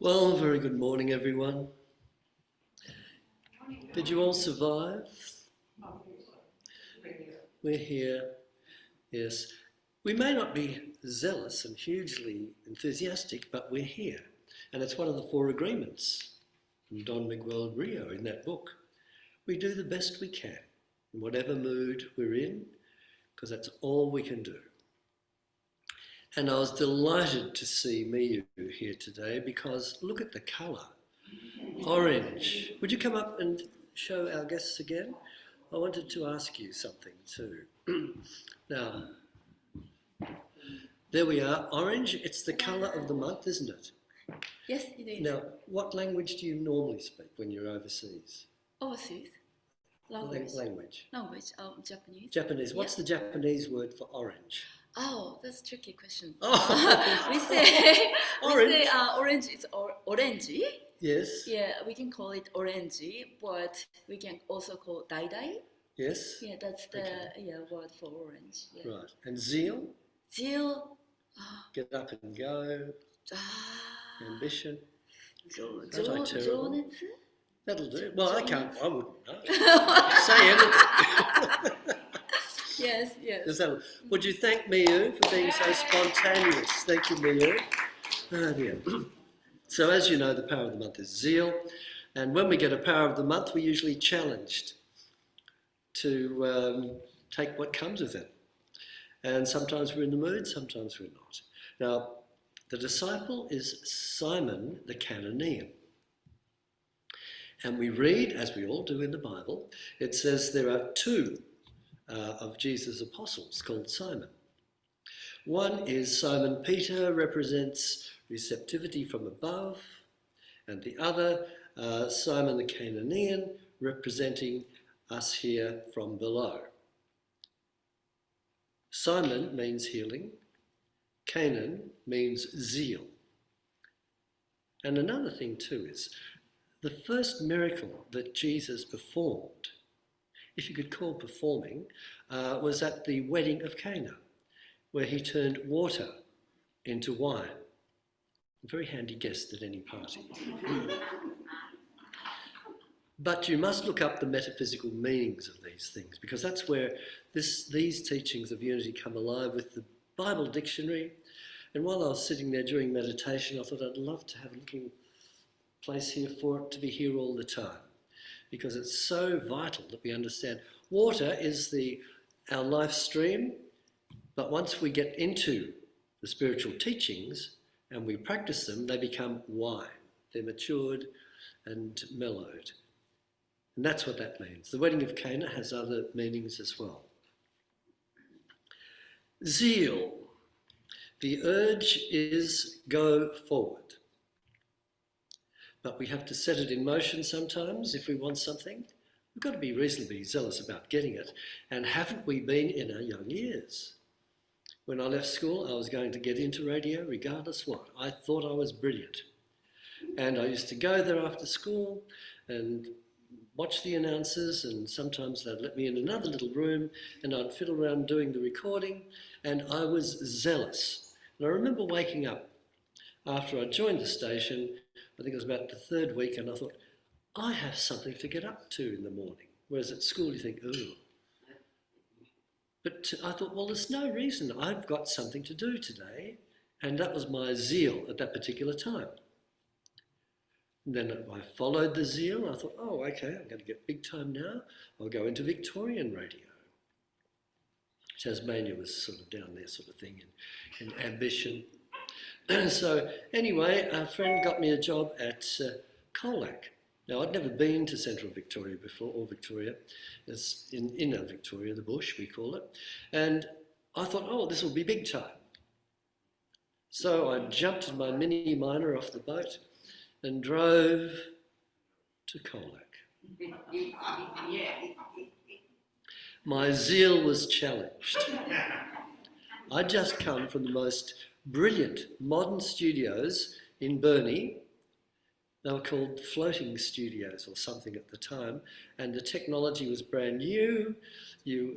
Well, very good morning, everyone. Did you all survive? We're here, yes. We may not be zealous and hugely enthusiastic, but we're here. And it's one of the 4 agreements from Don Miguel Rio in that book. We do the best we can, in whatever mood we're in, because that's all we can do. And I was delighted to see Miyu here today because look at the colour. Orange. Would you come up and show our guests again? I wanted to ask you something too. Now, there we are. Orange, it's the colour of the month, isn't it? Yes, it is. Now, what language do you normally speak when you're overseas? Overseas? Language. Language. Japanese. Japanese. What's the Japanese word for orange? Oh, that's a tricky question. Oh. we say Orange. Orange is orangey. Yes. Yeah, we can call it orangey, but we can also call it dai-dai. Yes. Yeah, that's the word for orange. Yeah. Right. And zeal? Zeal. Get up and go. Ambition. 조넷? That'll do. Well, I wouldn't know. Say anything. Yes. Would you thank Miyu for being so spontaneous? Thank you, Miyu. Oh dear. So as you know, the power of the month is zeal. And when we get a power of the month, we're usually challenged to take what comes with it. And sometimes we're in the mood, sometimes we're not. Now, the disciple is Simon the Cananean. And we read, as we all do in the Bible, it says there are 2 of Jesus' apostles called Simon. One is Simon Peter, represents receptivity from above, and the other, Simon the Cananean, representing us here from below. Simon means healing, Canaan means zeal. And another thing too is, the first miracle that Jesus performed, if you could call performing, was at the wedding of Cana, where he turned water into wine. A very handy guest at any party. But you must look up the metaphysical meanings of these things, because that's where these teachings of unity come alive with the Bible dictionary. And while I was sitting there during meditation, I thought I'd love to have a little place here for it to be here all the time, because it's so vital that we understand water is our life stream, but once we get into the spiritual teachings and we practice them, they become wine. They're matured and mellowed. And that's what that means. The wedding of Cana has other meanings as well. Zeal. The urge is go forward. But we have to set it in motion sometimes if we want something. We've got to be reasonably zealous about getting it. And haven't we been in our young years? When I left school, I was going to get into radio regardless what. I thought I was brilliant. And I used to go there after school and watch the announcers, and sometimes they'd let me in another little room and I'd fiddle around doing the recording, and I was zealous. And I remember waking up after I joined the station, I think it was about the 3rd week, and I thought, I have something to get up to in the morning. Whereas at school you think, ooh. But I thought, well, there's no reason. I've got something to do today. And that was my zeal at that particular time. And then I followed the zeal. I thought, oh, okay, I'm going to get big time now. I'll go into Victorian radio. Tasmania was sort of down there sort of thing in ambition. So anyway, a friend got me a job at Colac. Now, I'd never been to central Victoria before, or Victoria. It's in inner Victoria, the bush, we call it. And I thought, oh, this will be big time. So I jumped in my mini miner off the boat and drove to Colac. My zeal was challenged. I'd just come from the most brilliant modern studios in Burnie, They were called floating studios or something at the time, and the technology was brand new.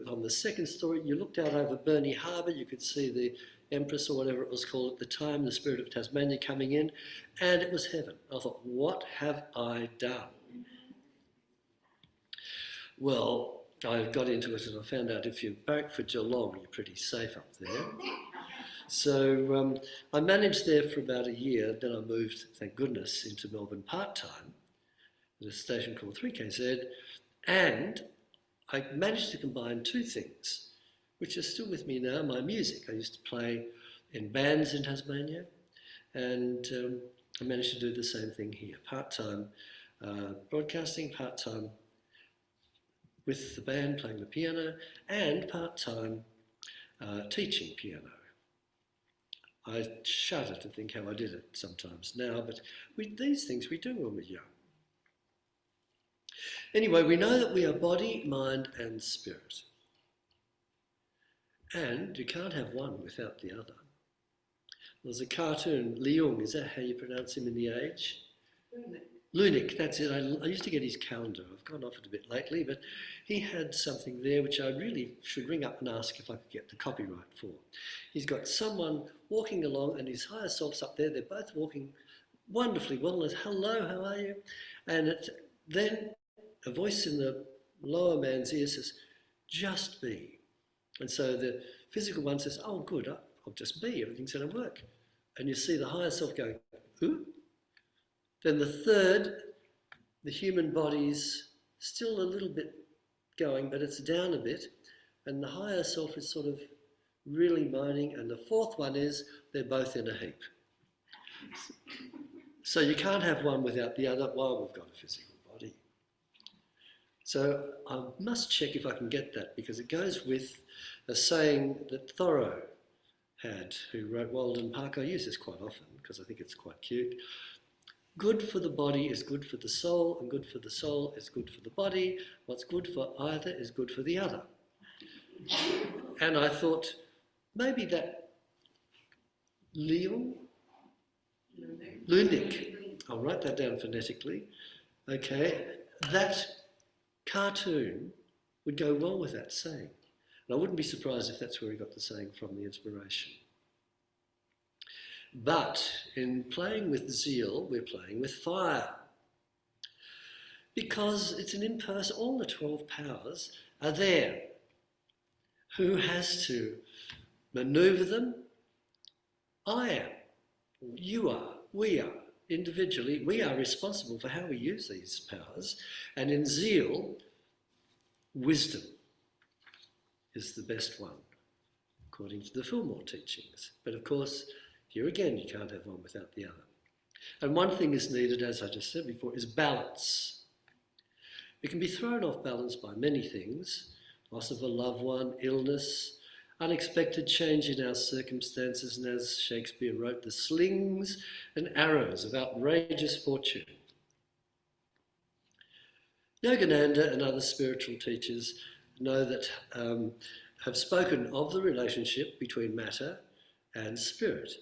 On the second story, you looked out over Burnie Harbour, you could see the Empress or whatever it was called at the time, the Spirit of Tasmania coming in, and it was heaven. I thought, what have I done? Well, I got into it and I found out if you barrack for Geelong, you're pretty safe up there. So I managed there for about a year, then I moved, thank goodness, into Melbourne part-time at a station called 3KZ, and I managed to combine two things, which are still with me now, my music. I used to play in bands in Tasmania, and I managed to do the same thing here, part-time broadcasting, part-time with the band playing the piano, and part-time teaching piano. I shudder to think how I did it sometimes now, but these things we do when we're young. Anyway, we know that we are body, mind and spirit. And you can't have one without the other. There's a cartoon, Leung, is that how you pronounce him in The Age? Lunik, that's it. I used to get his calendar. I've gone off it a bit lately, but he had something there which I really should ring up and ask if I could get the copyright for. He's got someone walking along and his higher self's up there. They're both walking wonderfully well. And hello, how are you? And then a voice in the lower man's ear says, just be. And so the physical one says, oh, good, I'll just be. Everything's going to work. And you see the higher self going, who? Then the third, the human body's still a little bit going, but it's down a bit. And the higher self is sort of really moaning. And the fourth one is they're both in a heap. So you can't have one without the other while we've got a physical body. So I must check if I can get that, because it goes with a saying that Thoreau had, who wrote Walden Park. I use this quite often because I think it's quite cute. Good for the body is good for the soul, and good for the soul is good for the body. What's good for either is good for the other. And I thought, maybe that Lunik, I'll write that down phonetically, okay, that cartoon would go well with that saying. And I wouldn't be surprised if that's where he got the saying from, the inspiration. But in playing with zeal, we're playing with fire. Because it's an impersonal, all the 12 powers are there. Who has to maneuver them? I am. You are. We are. Individually, we are responsible for how we use these powers. And in zeal, wisdom is the best one, according to the Fillmore teachings. But of course, here again, you can't have one without the other. And one thing is needed, as I just said before, is balance. We can be thrown off balance by many things: loss of a loved one, illness, unexpected change in our circumstances, and as Shakespeare wrote, the slings and arrows of outrageous fortune. Yogananda and other spiritual teachers know that, have spoken of the relationship between matter and spirit.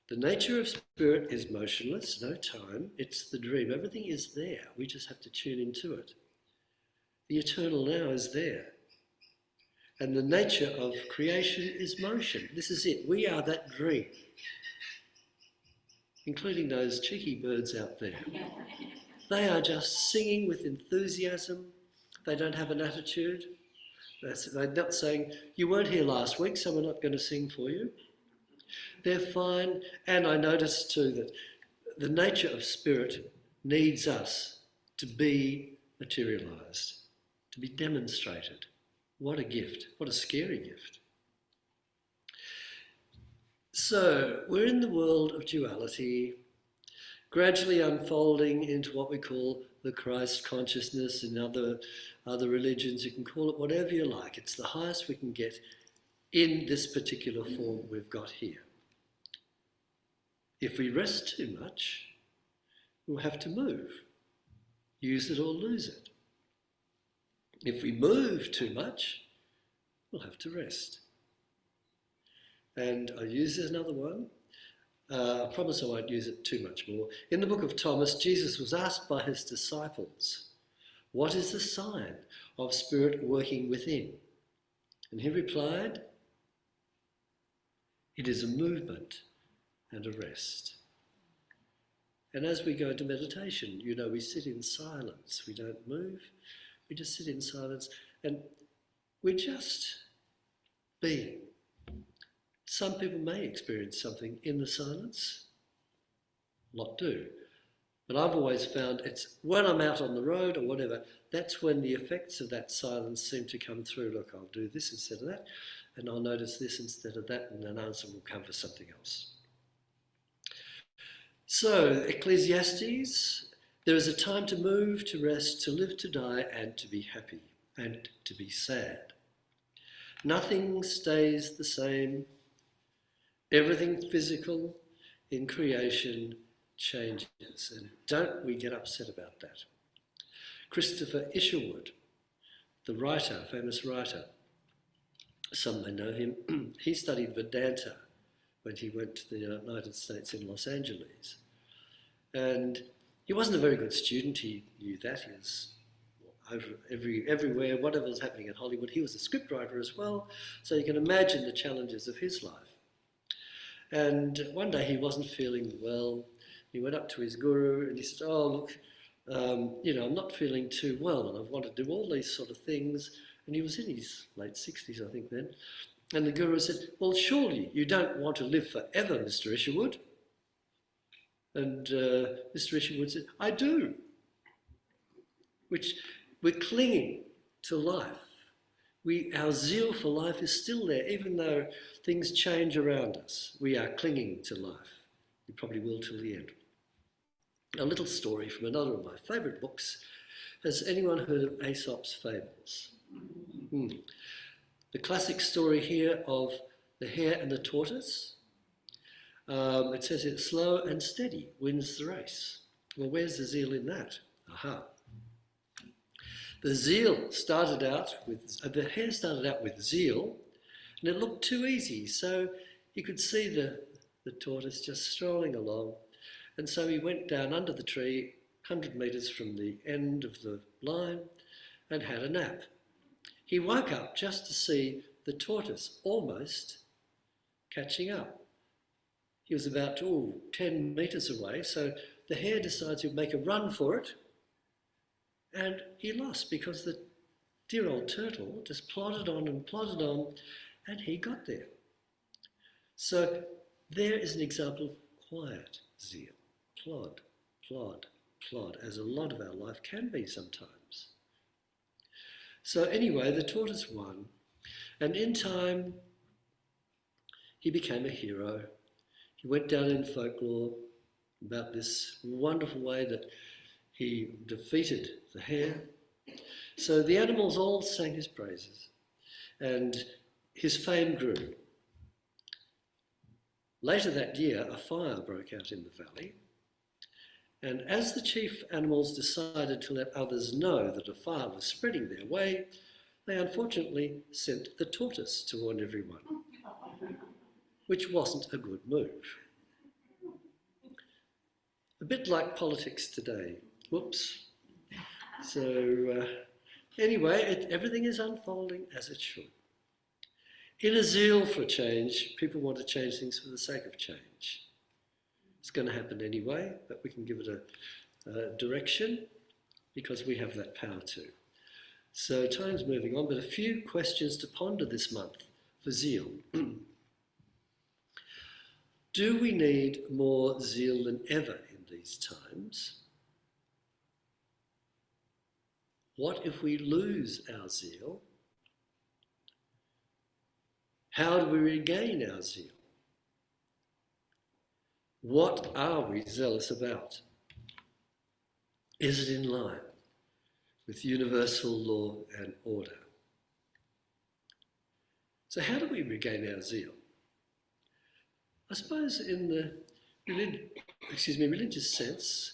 The nature of spirit is motionless, no time, it's the dream. Everything is there, we just have to tune into it. The eternal now is there. And the nature of creation is motion. This is it, we are that dream. Including those cheeky birds out there. They are just singing with enthusiasm. They don't have an attitude. They're not saying, you weren't here last week, so we're not going to sing for you. They're fine. And I noticed too that the nature of spirit needs us to be materialised, to be demonstrated. What a gift. What a scary gift. So we're in the world of duality, gradually unfolding into what we call the Christ consciousness. In other religions, you can call it whatever you like. It's the highest we can get in this particular form we've got here. If we rest too much, we'll have to move. Use it or lose it. If we move too much, we'll have to rest. And I use another one. I promise I won't use it too much more. In the book of Thomas, Jesus was asked by his disciples, "What is the sign of Spirit working within?" And he replied, "It is a movement and a rest." And as we go into meditation, we sit in silence. We don't move. We just sit in silence and we're just being. Some people may experience something in the silence. A lot do. But I've always found it's when I'm out on the road or whatever, that's when the effects of that silence seem to come through. Look, I'll do this instead of that, and I'll notice this instead of that, and an answer will come for something else. So, Ecclesiastes, there is a time to move, to rest, to live, to die, and to be happy, and to be sad. Nothing stays the same. Everything physical in creation changes, and don't we get upset about that? Christopher Isherwood, the writer, famous writer, some may know him, he studied Vedanta when he went to the United States in Los Angeles. And he wasn't a very good student, he knew that. He was over everywhere, whatever was happening in Hollywood. He was a scriptwriter as well, so you can imagine the challenges of his life. And one day he wasn't feeling well. He went up to his guru and he said, "Oh, look, I'm not feeling too well and I want to do all these sort of things." And he was in his late 60s, I think, then. And the guru said, "Well, surely you don't want to live forever, Mr. Isherwood." And Mr. Isherwood said, "I do." Which we're clinging to life. Our zeal for life is still there, even though things change around us. We are clinging to life. We probably will till the end. A little story from another of my favourite books. Has anyone heard of Aesop's Fables? The classic story here of the hare and the tortoise. It says here, slow and steady wins the race. Well, where's the zeal in that? Aha. The hare started out with zeal, and it looked too easy, so you could see the tortoise just strolling along, and so he went down under the tree 100 metres from the end of the line and had a nap. He woke up just to see the tortoise almost catching up. He was about 10 metres away, so the hare decides he'll make a run for it. And he lost because the dear old turtle just plodded on, and he got there. So there is an example of quiet zeal. Plod, plod, plod, as a lot of our life can be sometimes. So anyway, the tortoise won, and in time he became a hero. He went down in folklore about this wonderful way that he defeated the hare. So the animals all sang his praises, and his fame grew. Later that year, a fire broke out in the valley, and as the chief animals decided to let others know that a fire was spreading their way, they unfortunately sent the tortoise to warn everyone, which wasn't a good move. A bit like politics today. Whoops. So anyway, everything is unfolding as it should. In a zeal for change, people want to change things for the sake of change. It's going to happen anyway, but we can give it a direction because we have that power too. So time's moving on, but a few questions to ponder this month for zeal. Do we need more zeal than ever in these times? What if we lose our zeal? How do we regain our zeal? What are we zealous about? Is it in line with universal law and order? So how do we regain our zeal? I suppose in the religious sense,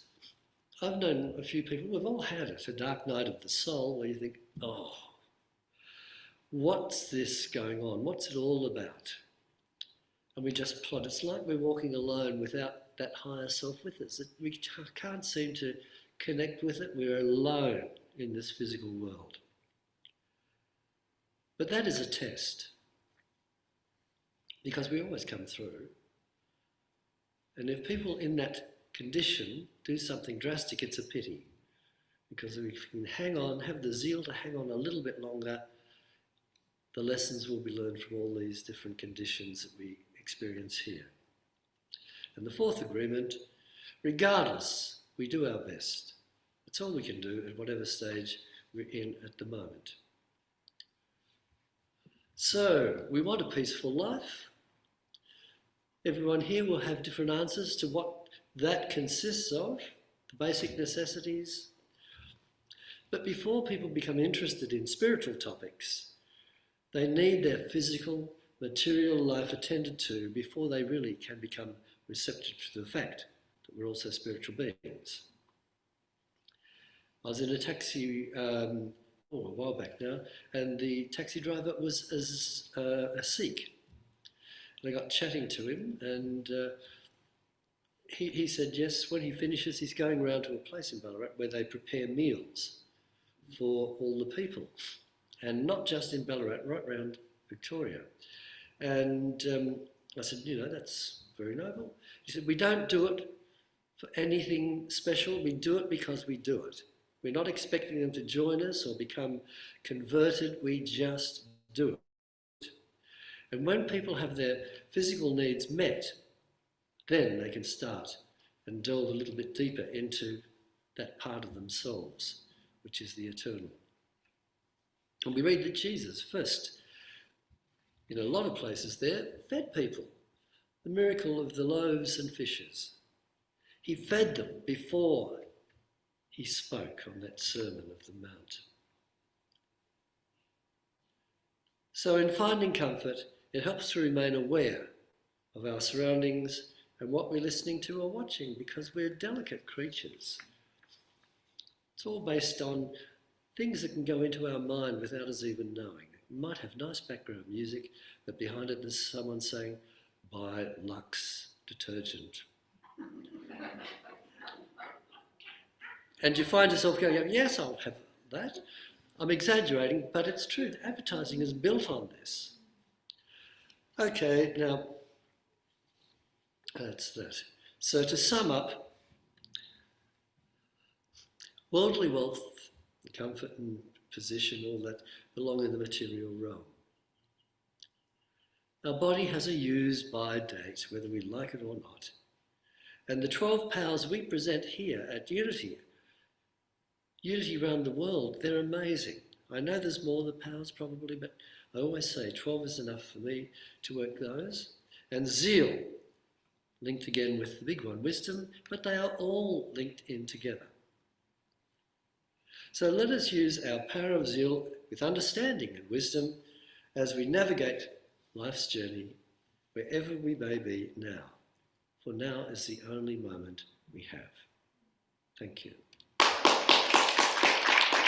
I've known a few people, we've all had it, a dark night of the soul where you think, oh, what's this going on? What's it all about? and we just plod. It's like we're walking alone without that higher self with us. We can't seem to connect with it. We're alone in this physical world. But that is a test, because we always come through. And if people in that condition do something drastic, it's a pity. Because if we can hang on, have the zeal to hang on a little bit longer, the lessons will be learned from all these different conditions that we experience here. And the fourth agreement, regardless, we do our best. That's all we can do at whatever stage we're in at the moment. So, we want a peaceful life. Everyone here will have different answers to what that consists of, the basic necessities. But before people become interested in spiritual topics, they need their physical, material life attended to before they really can become receptive to the fact that we're also spiritual beings. I was in a taxi a while back now, and the taxi driver was a Sikh. And I got chatting to him, and he said yes, when he finishes, he's going around to a place in Ballarat where they prepare meals for all the people. And not just in Ballarat, right around Victoria. And I said, that's very noble. He said, we don't do it for anything special. We do it because we do it. We're not expecting them to join us or become converted. We just do it. And when people have their physical needs met, then they can start and delve a little bit deeper into that part of themselves, which is the eternal. And we read that Jesus first, in a lot of places there, fed people. The miracle of the loaves and fishes. He fed them before he spoke on that Sermon of the Mount. So in finding comfort, it helps to remain aware of our surroundings and what we're listening to or watching, because we're delicate creatures. It's all based on things that can go into our mind without us even knowing. We might have nice background music, but behind it there's someone saying, buy Lux detergent. And you find yourself going, yes, I'll have that. I'm exaggerating, but it's true. Advertising is built on this. Okay, now, that's that. So to sum up, worldly wealth, comfort and position, all that belong in the material realm. Our body has a use-by date, whether we like it or not. And the 12 powers we present here at Unity around the world, they're amazing. I know there's more than powers probably, but I always say 12 is enough for me to work those. And Zeal, linked again with the big one, wisdom, but they are all linked in together. So let us use our power of zeal with understanding and wisdom as we navigate life's journey wherever we may be now. For now is the only moment we have. Thank you.